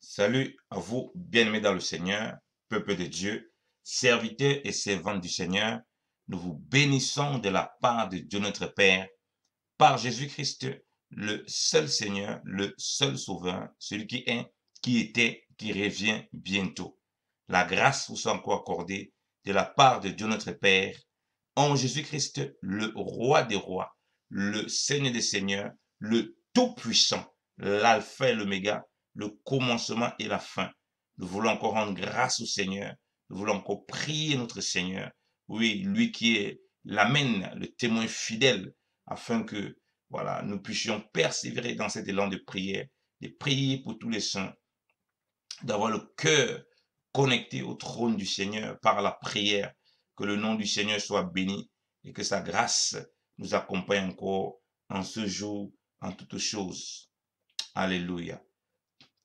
Salut à vous, bien-aimés dans le Seigneur, peuple de Dieu, serviteurs et servantes du Seigneur. Nous vous bénissons de la part de Dieu notre Père, par Jésus-Christ, le seul Seigneur, le seul Sauveur, celui qui est, qui était, qui revient bientôt. La grâce vous soit encore accordée de la part de Dieu notre Père, en Jésus-Christ, le Roi des rois, le Seigneur des seigneurs, le Tout-Puissant, l'Alpha et l'Oméga, le commencement et la fin. Nous voulons encore rendre grâce au Seigneur. Nous voulons encore prier notre Seigneur. Oui, lui qui est l'Amen, le témoin fidèle, afin que, voilà, nous puissions persévérer dans cet élan de prière, de prier pour tous les saints, d'avoir le cœur connecté au trône du Seigneur par la prière. Que le nom du Seigneur soit béni et que sa grâce nous accompagne encore en ce jour, en toutes choses. Alléluia.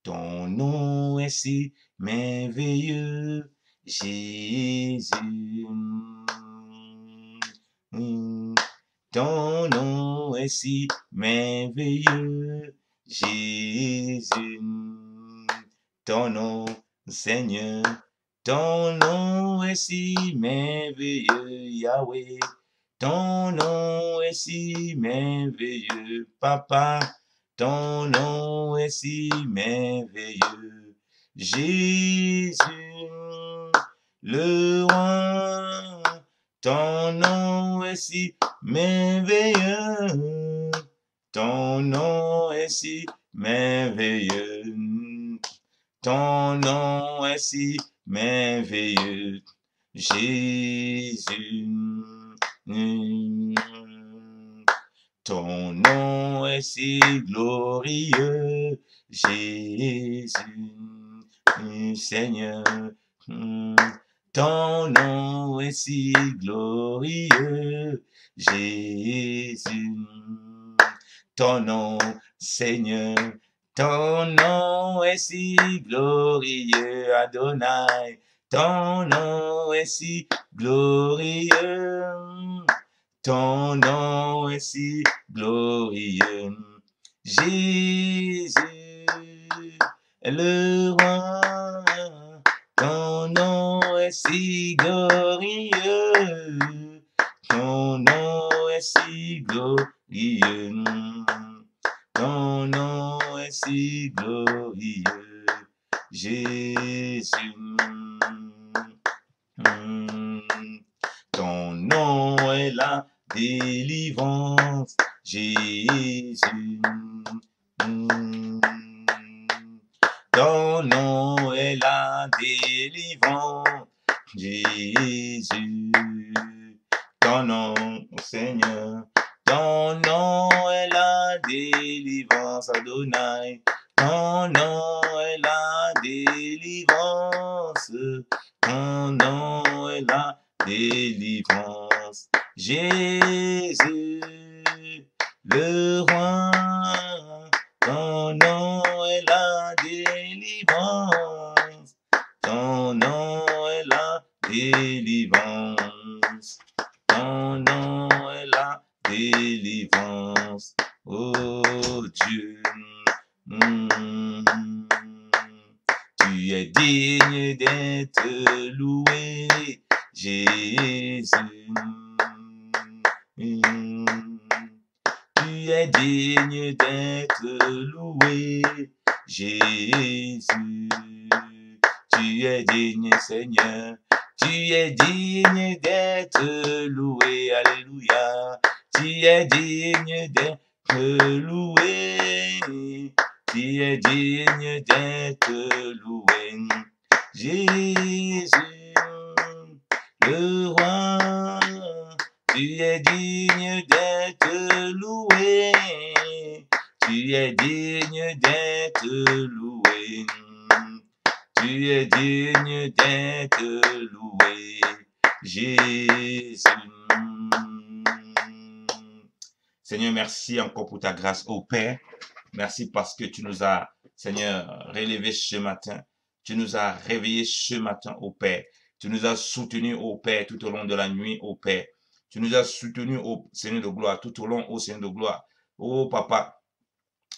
Ton nom est si merveilleux, Jésus. Ton nom est si merveilleux, Jésus. Ton nom, Seigneur. Ton nom est si merveilleux, Yahweh. Ton nom est si merveilleux, Papa. Ton nom est si merveilleux, Jésus, le roi. Ton nom est si merveilleux. Ton nom est si merveilleux. Ton nom est si merveilleux, Jésus. Ton nom est si glorieux, Jésus, Seigneur. Ton nom est si glorieux, Jésus. Ton nom, Seigneur. Ton nom est si glorieux, Adonai. Ton nom est si glorieux. Ton nom est si glorieux. Jésus est le roi. Ton nom est si glorieux. Ton nom est si glorieux. Ton nom est si glorieux. Jésus. Ton nom est la délivrance, Jésus. Ton nom est la délivrance, Jésus. Ton nom, Seigneur. Ton nom est la délivrance, Adonai. Ton nom est la délivrance. Ton nom est la délivrance. Jésus, le roi. Ton nom est la délivrance. Ton nom est la délivrance. Ton nom est la délivrance. Oh Dieu. Tu es digne d'être loué, Jésus. Tu es digne d'être loué, Jésus. Tu es digne, Seigneur. Tu es digne d'être loué, alléluia. Tu es digne d'être loué. Tu es digne d'être loué. Jésus, le roi. Tu es digne d'être loué. Tu es digne d'être loué. Tu es digne d'être loué, Jésus. Seigneur, merci encore pour ta grâce, ô Père. Merci parce que tu nous as, Seigneur, relevés ce matin. Tu nous as réveillés ce matin, ô Père. Tu nous as soutenus, ô Père, tout au long de la nuit, ô Père. Tu nous as soutenus, ô Seigneur de gloire, tout au long, ô Seigneur de gloire. Ô Papa,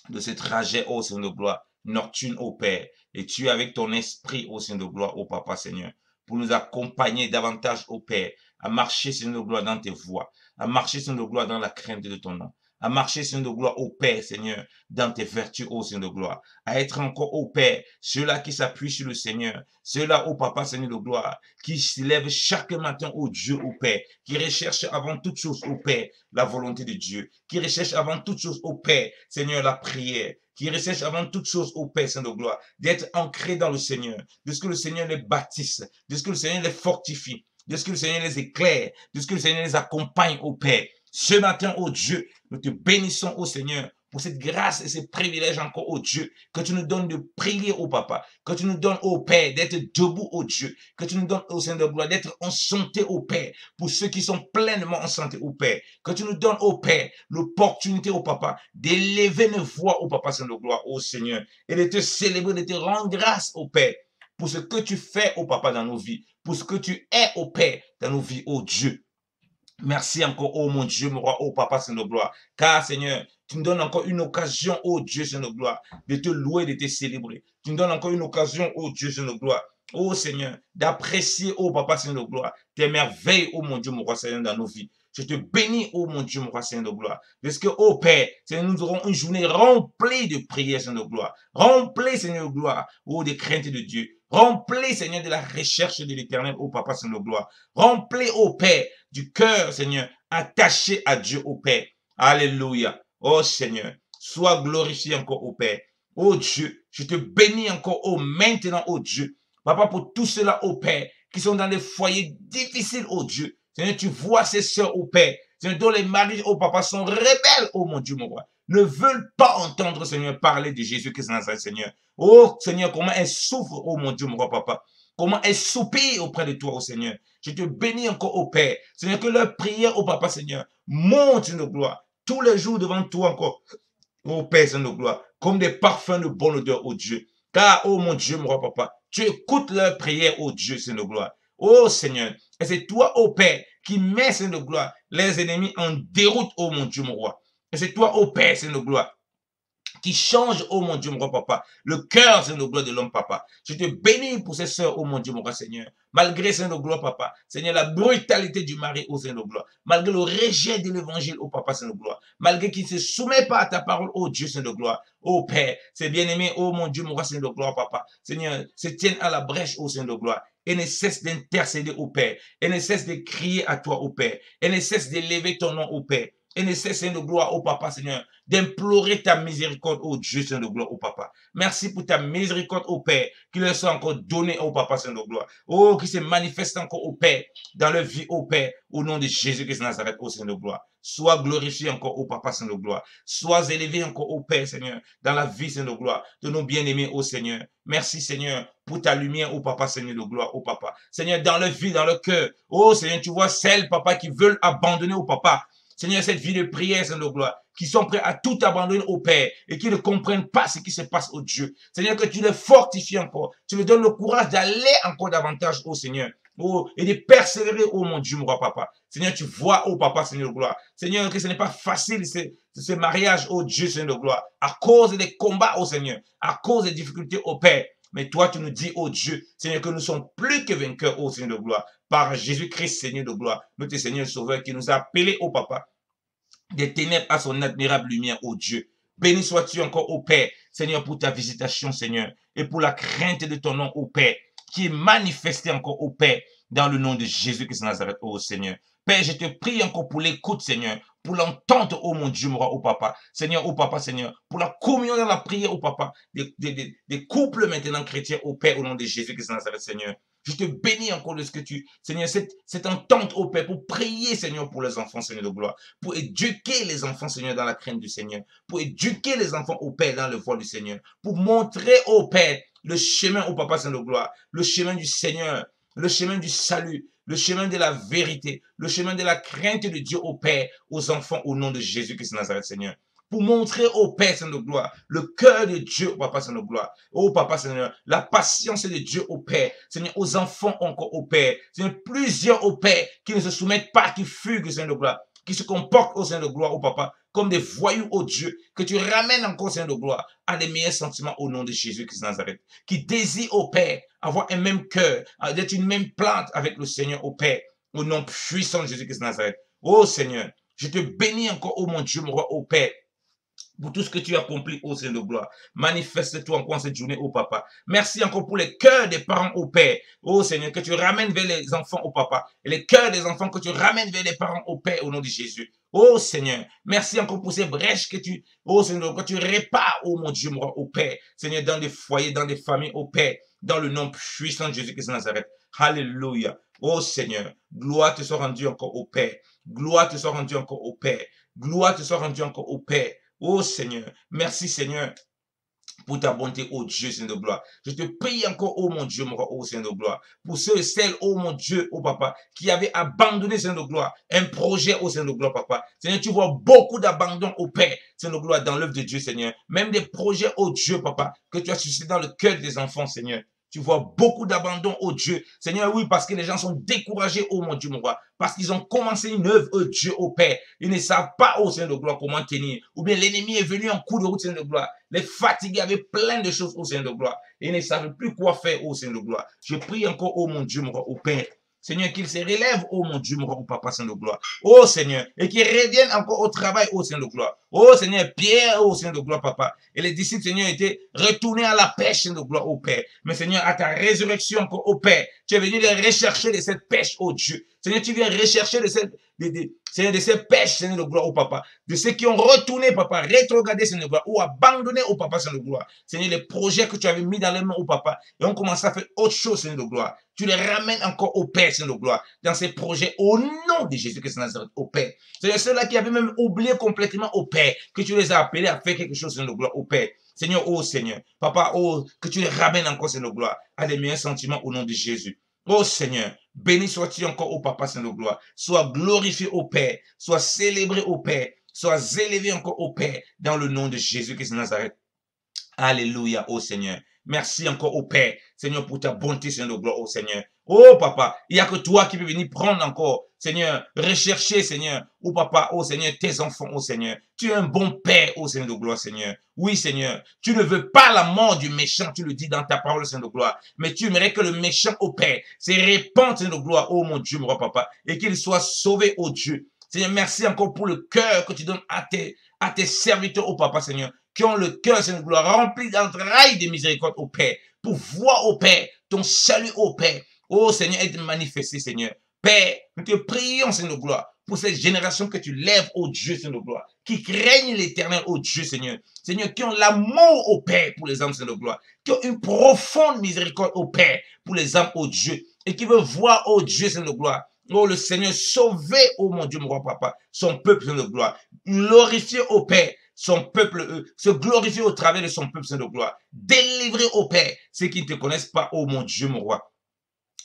de ce trajet, ô Seigneur de gloire, nocturne, ô Père. Et tu es avec ton esprit, ô Seigneur de gloire, ô Papa, Seigneur, pour nous accompagner davantage, ô Père, à marcher, Seigneur de gloire, dans tes voies, à marcher, Seigneur de gloire, dans la crainte de ton nom, à marcher, Seigneur de gloire, ô Père, Seigneur, dans tes vertus, ô Seigneur de gloire, à être encore, ô Père, ceux-là qui s'appuient sur le Seigneur, ceux-là, ô Papa, Seigneur de gloire, qui se lèvent chaque matin, ô Dieu, ô Père, qui recherchent avant toute chose, ô Père, la volonté de Dieu, qui recherchent avant toute chose, ô Père, Seigneur, la prière, qui recherchent avant toute chose, ô Père, Saint de gloire, d'être ancrés dans le Seigneur, de ce que le Seigneur les bâtisse, de ce que le Seigneur les fortifie, de ce que le Seigneur les éclaire, de ce que le Seigneur les accompagne, ô Père. Ce matin, ô Dieu, nous te bénissons, ô Seigneur, pour cette grâce et ces privilèges encore, ô Dieu, que tu nous donnes de prier, ô Papa, que tu nous donnes, ô Père, d'être debout, ô Dieu, que tu nous donnes, ô Seigneur de gloire, d'être en santé, ô Père, pour ceux qui sont pleinement en santé, ô Père, que tu nous donnes, ô Père, l'opportunité, ô Papa, d'élever nos voix, ô Papa, Seigneur de gloire, ô Seigneur, et de te célébrer, de te rendre grâce, ô Père, pour ce que tu fais, ô Papa, dans nos vies, pour ce que tu es, ô Père, dans nos vies, ô Dieu. Merci encore, oh mon Dieu, mon roi, oh Papa, Seigneur de gloire. Car, Seigneur, tu nous donnes encore une occasion, oh Dieu, Seigneur de gloire, de te louer, de te célébrer. Tu nous donnes encore une occasion, oh Dieu, Seigneur de gloire, oh Seigneur, d'apprécier, oh Papa, Seigneur de gloire, tes merveilles, oh mon Dieu, mon roi, Seigneur, dans nos vies. Je te bénis, oh mon Dieu, mon roi, Seigneur de gloire. Parce que, oh Père, Seigneur, nous aurons une journée remplie de prières, Seigneur de gloire. Remplie, Seigneur de gloire, oh, de crainte de Dieu. Remplis, Seigneur, de la recherche de l'éternel, ô Papa, Seigneur de gloire. Remplis, ô Père, du cœur, Seigneur, attaché à Dieu, ô Père. Alléluia. Oh Seigneur, sois glorifié encore, ô Père. Oh Dieu, je te bénis encore, oh maintenant, ô Dieu. Papa, pour tous ceux-là, ô Père, qui sont dans des foyers difficiles, ô Dieu. Seigneur, tu vois ces sœurs, ô Père, Seigneur, dont les maris, ô Papa, sont rebelles, ô mon Dieu, mon roi. Ne veulent pas entendre, Seigneur, parler de Jésus-Christ Nazareth, Seigneur. Oh, Seigneur, comment elle souffre, oh mon Dieu, mon roi, Papa. Comment elle soupire auprès de toi, oh Seigneur. Je te bénis encore, oh Père. Seigneur, que leur prière, oh Papa, Seigneur, monte une gloire tous les jours devant toi encore, oh Père, Seigneur de gloire, comme des parfums de bonne odeur, oh Dieu. Car, oh mon Dieu, mon roi, Papa, tu écoutes leur prière, oh Dieu, Seigneur de gloire. Oh Seigneur, et c'est toi, oh Père, qui mets, Seigneur de gloire, les ennemis en déroute, oh mon Dieu, mon roi. Et c'est toi, oh Père, Seigneur de gloire, qui change, oh mon Dieu, mon roi, Papa, le cœur, Seigneur de gloire, de l'homme, Papa. Je te bénis pour ces sœurs, oh mon Dieu, mon roi, Seigneur. Malgré, Seigneur de gloire, Papa, Seigneur, la brutalité du mari, oh Seigneur de gloire. Malgré le rejet de l'évangile, oh Papa, Seigneur de gloire. Malgré qu'il ne se soumet pas à ta parole, oh Dieu, Seigneur de gloire. Oh Père, c'est bien-aimé, oh mon Dieu, mon roi, Seigneur de gloire, Papa. Seigneur, se tiennent à la brèche, oh Seigneur de gloire. Et ne cesse d'intercéder au Père. Et ne cesse de crier à toi, au Père. Et ne cesse d'élever ton nom, au Père. Et ne cesse, Seigneur de gloire, oh Papa, Seigneur, d'implorer ta miséricorde, oh Dieu, Seigneur de gloire, oh Papa. Merci pour ta miséricorde, oh Père, qui leur soit encore donnée, oh Papa, Seigneur de gloire. Oh, qui se manifeste encore, oh Père, dans leur vie, oh Père, au nom de Jésus-Christ de Nazareth, oh Seigneur de gloire. Sois glorifié encore, oh Papa, Seigneur de gloire. Sois élevé encore, oh Père, Seigneur, dans la vie, Seigneur de gloire, de nos bien-aimés, oh Seigneur. Merci, Seigneur, pour ta lumière, oh Papa, Seigneur de gloire, oh Papa. Seigneur, dans leur vie, dans leur cœur. Oh Seigneur, tu vois celles, Papa, qui veulent abandonner, oh Papa. Seigneur, cette vie de prière, Seigneur de gloire, qui sont prêts à tout abandonner au Père et qui ne comprennent pas ce qui se passe au Dieu. Seigneur, que tu les fortifies encore. Tu leur donnes le courage d'aller encore davantage, oh Seigneur. Oh, et de persévérer, oh mon Dieu, mon roi, Papa. Seigneur, tu vois, oh Papa, Seigneur de gloire. Seigneur, que ce n'est pas facile, ce mariage, oh Dieu, Seigneur de gloire, à cause des combats, oh Seigneur, à cause des difficultés, oh Père. Mais toi, tu nous dis, oh Dieu, Seigneur, que nous sommes plus que vainqueurs, oh Seigneur de gloire, par Jésus-Christ, Seigneur de gloire, notre Seigneur Sauveur, qui nous a appelés, oh Papa, des ténèbres à son admirable lumière, oh Dieu. Béni sois-tu encore, oh Père, Seigneur, pour ta visitation, Seigneur, et pour la crainte de ton nom, oh Père, qui est manifestée encore, oh Père, dans le nom de Jésus-Christ de Nazareth, oh Seigneur. Père, je te prie encore pour l'écoute, Seigneur, pour l'entente, oh mon Dieu, mon roi, oh Papa. Seigneur, oh Papa, Seigneur, pour la communion dans la prière, oh Papa, des couples maintenant chrétiens, oh Père, au nom de Jésus-Christ de Nazareth, Seigneur. Je te bénis encore de ce que tu, Seigneur, cette entente, oh Père, pour prier, Seigneur, pour les enfants, Seigneur de gloire, pour éduquer les enfants, Seigneur, dans la crainte du Seigneur, pour éduquer les enfants, oh Père, dans le voie du Seigneur, pour montrer, oh Père, le chemin, oh Papa, Seigneur de gloire, le chemin du Seigneur, le chemin du salut, le chemin de la vérité, le chemin de la crainte de Dieu au Père, aux enfants, au nom de Jésus-Christ de Nazareth, Seigneur. Pour montrer au Père, Seigneur de gloire, le cœur de Dieu, au Papa, Seigneur de gloire. Oh, Papa, Seigneur, la patience de Dieu au Père. Seigneur, aux enfants encore au Père. Seigneur, plusieurs au Père qui ne se soumettent pas, qui fuguent, Seigneur de gloire. qui se comportent au sein de gloire, oh papa, comme des voyous, oh Dieu, que tu ramènes encore au sein de gloire à des meilleurs sentiments au nom de Jésus-Christ de Nazareth, qui désirent, oh Père, avoir un même cœur, d'être une même plante avec le Seigneur, oh Père, au nom puissant de Jésus-Christ de Nazareth. Oh Seigneur, je te bénis encore, oh mon Dieu, mon roi, oh Père, pour tout ce que tu as accompli au sein de gloire. Manifeste-toi encore en cette journée, oh papa. Merci encore pour les cœurs des parents au Père. Oh Seigneur, que tu ramènes vers les enfants au papa. Et les cœurs des enfants que tu ramènes vers les parents au Père au nom de Jésus. Oh Seigneur, merci encore pour ces brèches que tu, oh Seigneur, que tu répares, oh mon Dieu, moi, au Père. Seigneur, dans des foyers, dans des familles, au Père. Dans le nom puissant de Jésus-Christ de Nazareth. Alléluia. Oh Seigneur, gloire te soit rendue encore au Père. Gloire te soit rendue encore au Père. Gloire te soit rendue encore au Père. Oh Seigneur, merci Seigneur pour ta bonté, oh Dieu, Seigneur de gloire. Je te prie encore, oh mon Dieu, mon roi, oh Seigneur de gloire. Pour ceux et celles, oh mon Dieu, oh papa, qui avaient abandonné, Seigneur de gloire, un projet, oh Seigneur de gloire, papa. Seigneur, tu vois beaucoup d'abandon au Père, Seigneur de gloire, dans l'œuvre de Dieu, Seigneur. Même des projets, oh Dieu, papa, que tu as suscité dans le cœur des enfants, Seigneur. Tu vois beaucoup d'abandon, oh Dieu. Seigneur, oui, parce que les gens sont découragés, oh mon Dieu, mon roi. Parce qu'ils ont commencé une œuvre, oh Dieu, oh Père. Ils ne savent pas, oh Seigneur de gloire, comment tenir. Ou bien l'ennemi est venu en coup de route, Seigneur de gloire. Les fatigués avaient plein de choses, oh Seigneur de gloire. Et ils ne savaient plus quoi faire, oh Seigneur de gloire. Je prie encore, oh mon Dieu, mon roi, oh Père. Seigneur, qu'il se relève, oh mon Dieu, mon roi, oh Papa, Seigneur de gloire. Oh Seigneur, et qu'il revienne encore au travail, oh Seigneur de gloire. Oh Seigneur, Pierre, oh Seigneur de gloire, Papa. Et les disciples, Seigneur, étaient retournés à la pêche, Seigneur de gloire, oh Père. Mais Seigneur, à ta résurrection encore, oh Père, tu es venu les rechercher de cette pêche, oh Dieu. Seigneur, tu viens rechercher de cette, Seigneur, de ces pêches, Seigneur de gloire, oh Papa. De ceux qui ont retourné, Papa, rétrogradé, Seigneur de gloire, ou abandonné, oh Papa, Seigneur de gloire. Seigneur, les projets que tu avais mis dans les mains, oh Papa, et on commence à faire autre chose, Seigneur de gloire. Tu les ramènes encore au Père, Seigneur de gloire, dans ces projets, au nom de Jésus-Christ de Nazareth, au Père. Seigneur, ceux-là qui avaient même oublié complètement au Père, que tu les as appelés à faire quelque chose, Seigneur de gloire, au Père. Seigneur, oh Seigneur, Papa, oh, que tu les ramènes encore, Seigneur de gloire, à des meilleurs sentiments au nom de Jésus. Oh Seigneur, béni sois-tu encore au Papa, Seigneur de gloire. Sois glorifié au Père, sois célébré au Père, sois élevé encore au Père, dans le nom de Jésus-Christ de Nazareth. Alléluia, oh Seigneur. Merci encore au Père, Seigneur, pour ta bonté, Seigneur de gloire, oh Seigneur. Oh Papa, il n'y a que toi qui peux venir prendre encore, Seigneur, rechercher, Seigneur, oh Papa, oh Seigneur, tes enfants, oh Seigneur. Tu es un bon Père, oh Seigneur de gloire, Seigneur. Oui, Seigneur, tu ne veux pas la mort du méchant, tu le dis dans ta parole, Seigneur de gloire, mais tu aimerais que le méchant, oh Père, se répande, Seigneur de gloire, oh mon Dieu, mon roi, Papa, et qu'il soit sauvé, oh Dieu. Seigneur, merci encore pour le cœur que tu donnes à tes serviteurs, oh Papa, Seigneur, qui ont le cœur, Seigneur de gloire, rempli d'entrailles de miséricorde, au Père, pour voir, au Père, ton salut, au Père. Oh Seigneur, être manifesté, Seigneur. Père, nous te prions, Seigneur de gloire, pour cette génération que tu lèves, oh Dieu, Seigneur de gloire, qui craignent l'éternel, oh Dieu, Seigneur. Seigneur, qui ont l'amour, au Père, pour les âmes, Seigneur de gloire, qui ont une profonde miséricorde, au Père, pour les âmes, oh Dieu, et qui veulent voir, oh Dieu, Seigneur de gloire, oh le Seigneur, sauver, oh mon Dieu, mon roi, Papa, son peuple, Seigneur de gloire, glorifier, au Père, son peuple, se glorifier au travers de son peuple, Seigneur de gloire, délivrer, au Père, ceux qui ne te connaissent pas, oh mon Dieu, mon roi.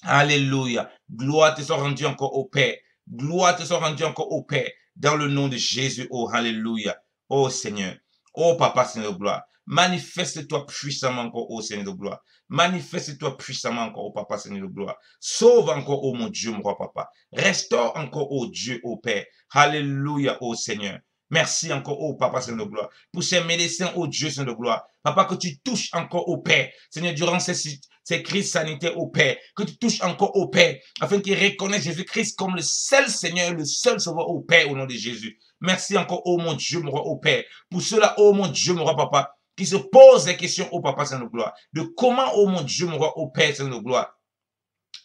Alléluia. Gloire te soit rendue encore au Père. Gloire te soit rendue encore au Père. Dans le nom de Jésus. Oh, alléluia. Oh Seigneur. Oh Papa, Seigneur de gloire. Manifeste-toi puissamment encore, oh Seigneur de gloire. Manifeste-toi puissamment encore, oh Papa, Seigneur de gloire. Sauve encore, oh mon Dieu, mon roi, Papa. Restaure encore, oh Dieu, oh Père. Alléluia, oh Seigneur. Merci encore, oh Papa, Seigneur de gloire, pour ces médecins, oh Dieu, Seigneur de gloire. Papa, que tu touches encore au Père, Seigneur, durant ces crises sanitaires, au Père, que tu touches encore au Père, afin qu'ils reconnaissent Jésus-Christ comme le seul Seigneur, le seul Sauveur, au Père, au nom de Jésus. Merci encore, oh mon Dieu, mon roi, au Père, pour cela, oh mon Dieu, mon roi, Papa, qui se posent des questions, au Papa, Seigneur de gloire, de comment, oh mon Dieu, mon roi, au Père, Seigneur de gloire,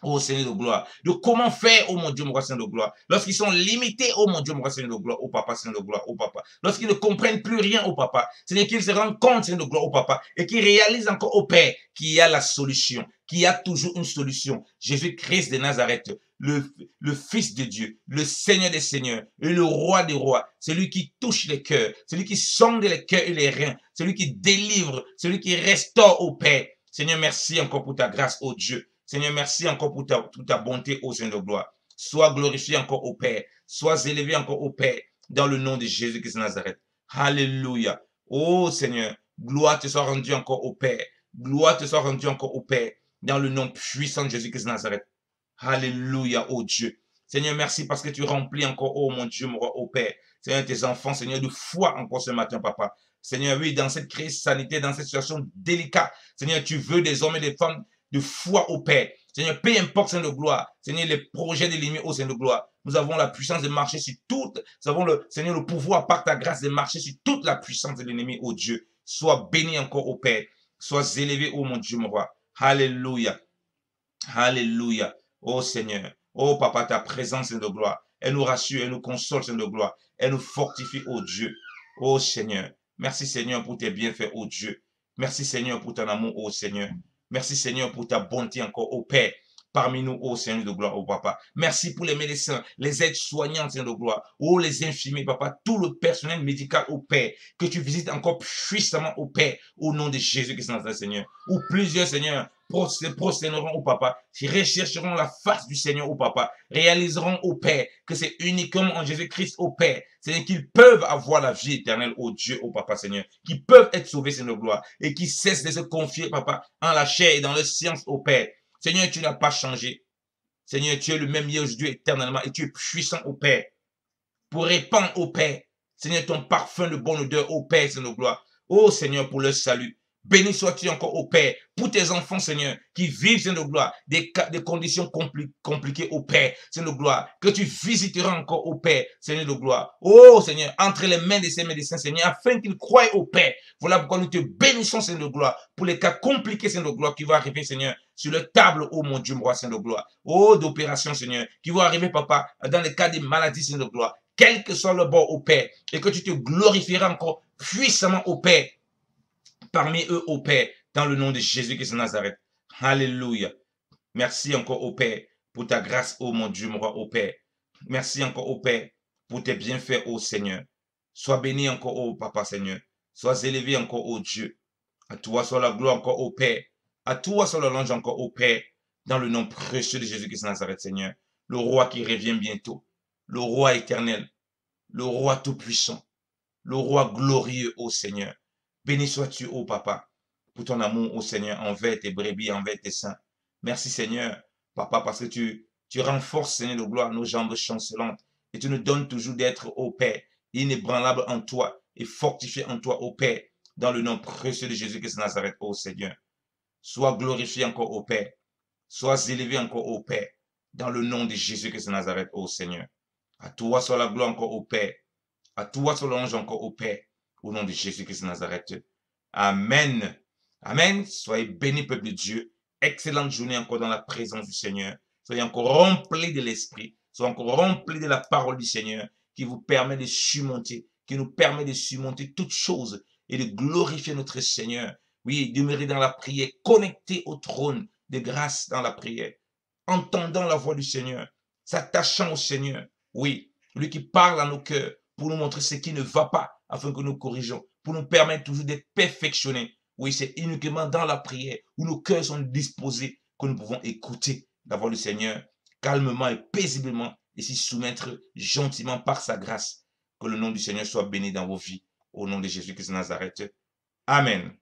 oh Seigneur de gloire, de comment faire, oh mon Dieu, mon roi, Seigneur de gloire, lorsqu'ils sont limités, oh mon Dieu, mon roi, Seigneur de gloire, oh Papa, Seigneur de gloire, oh Papa, lorsqu'ils ne comprennent plus rien, oh Papa, Seigneur, qu'ils se rendent compte, Seigneur de gloire, oh Papa, et qu'ils réalisent encore, au Père, qu'il y a la solution, qu'il y a toujours une solution. Jésus-Christ de Nazareth, le Fils de Dieu, le Seigneur des Seigneurs, et le Roi des Rois, celui qui touche les cœurs, celui qui sonde les cœurs et les reins, celui qui délivre, celui qui restaure, au Père. Seigneur, merci encore pour ta grâce, oh Dieu. Seigneur, merci encore pour ta bonté, ô Seigneur de gloire. Sois glorifié encore au Père. Sois élevé encore au Père. Dans le nom de Jésus-Christ de Nazareth. Alléluia. Ô Seigneur, gloire te soit rendue encore au Père. Gloire te soit rendue encore au Père. Dans le nom puissant de Jésus-Christ de Nazareth. Alléluia, ô Dieu. Seigneur, merci parce que tu remplis encore, oh mon Dieu, mon roi, oh Père. Seigneur, tes enfants, Seigneur, de foi encore ce matin, papa. Seigneur, oui, dans cette crise sanitaire, dans cette situation délicate, Seigneur, tu veux des hommes et des femmes de foi au Père. Seigneur, peu importe, Seigneur de gloire, Seigneur, les projets de l'ennemi, oh Seigneur de gloire, nous avons la puissance de marcher sur toute, nous avons le, Seigneur, le pouvoir par ta grâce de marcher sur toute la puissance de l'ennemi, oh Dieu. Sois béni encore, oh Père. Sois élevé, oh mon Dieu, mon roi. Alléluia. Alléluia. Oh Seigneur. Oh Papa, ta présence, Seigneur de gloire. Elle nous rassure, elle nous console, Seigneur de gloire. Elle nous fortifie, oh Dieu. Oh Seigneur. Merci Seigneur pour tes bienfaits, oh Dieu. Merci Seigneur pour ton amour, oh Seigneur. Merci Seigneur pour ta bonté encore, oh Père. Parmi nous, oh Seigneur de gloire, oh Papa. Merci pour les médecins, les aides-soignantes, Seigneur de gloire. Oh les infirmiers, Papa. Tout le personnel médical, oh Père. Que tu visites encore puissamment, oh Père. Au nom de Jésus-Christ, Seigneur. Ou plusieurs, Seigneur, prosterneront au Papa, qui rechercheront la face du Seigneur au Papa, réaliseront au Père que c'est uniquement en Jésus-Christ au Père, Seigneur, qu'ils peuvent avoir la vie éternelle au Dieu, au Papa, Seigneur, qui peuvent être sauvés, Seigneur, gloire, et qui cessent de se confier, Papa, en la chair et dans la science au Père. Seigneur, tu n'as pas changé. Seigneur, tu es le même hier aujourd'hui éternellement et tu es puissant au Père pour répandre au Père, Seigneur, ton parfum de bonne odeur au Père, Seigneur, gloire. Oh Seigneur, pour le salut. Béni sois-tu encore au Père, pour tes enfants, Seigneur, qui vivent, Seigneur de gloire, des conditions compliquées au Père, Seigneur de gloire, que tu visiteras encore au Père, Seigneur de gloire. Oh Seigneur, entre les mains de ces médecins, Seigneur, afin qu'ils croient au Père. Voilà pourquoi nous te bénissons, Seigneur de gloire, pour les cas compliqués, Seigneur de gloire, qui vont arriver, Seigneur, sur le table, oh mon Dieu, mon roi, Seigneur de gloire. Oh, d'opération, Seigneur, qui vont arriver, Papa, dans les cas des maladies, Seigneur de gloire, quel que soit le bord au Père, et que tu te glorifieras encore puissamment au Père, parmi eux, au Père, dans le nom de Jésus-Christ de Nazareth. Alléluia. Merci encore au Père pour ta grâce, ô mon Dieu, mon roi, au Père. Merci encore au Père pour tes bienfaits, ô Seigneur. Sois béni encore, ô Papa, Seigneur. Sois élevé encore, ô Dieu. À toi soit la gloire encore au Père. À toi soit l'ange encore au Père. Dans le nom précieux de Jésus-Christ de Nazareth, Seigneur. Le roi qui revient bientôt. Le roi éternel. Le roi tout-puissant. Le roi glorieux, ô Seigneur. Béni sois-tu, ô Papa, pour ton amour, ô Seigneur, envers tes brebis, envers tes saints. Merci, Seigneur, Papa, parce que tu renforces, Seigneur de gloire, nos jambes chancelantes et tu nous donnes toujours d'être, ô Père, inébranlable en toi et fortifié en toi, ô Père, dans le nom précieux de Jésus-Christ de Nazareth, ô Seigneur. Sois glorifié encore, ô Père. Sois élevé encore, ô Père, dans le nom de Jésus-Christ de Nazareth, ô Seigneur. À toi soit la gloire encore, ô Père. À toi soit l'ange encore, ô Père. Au nom de Jésus-Christ de Nazareth. Amen. Amen. Soyez bénis, peuple de Dieu. Excellente journée encore dans la présence du Seigneur. Soyez encore remplis de l'Esprit. Soyez encore remplis de la parole du Seigneur qui vous permet de surmonter, qui nous permet de surmonter toutes choses et de glorifier notre Seigneur. Oui, demeurer dans la prière, connecté au trône de grâce dans la prière, entendant la voix du Seigneur, s'attachant au Seigneur. Oui, lui qui parle à nos cœurs pour nous montrer ce qui ne va pas, afin que nous corrigeons, pour nous permettre toujours d'être perfectionnés. Oui, c'est uniquement dans la prière où nos cœurs sont disposés que nous pouvons écouter la voix du Seigneur calmement et paisiblement et s'y soumettre gentiment par sa grâce. Que le nom du Seigneur soit béni dans vos vies. Au nom de Jésus-Christ de Nazareth. Amen.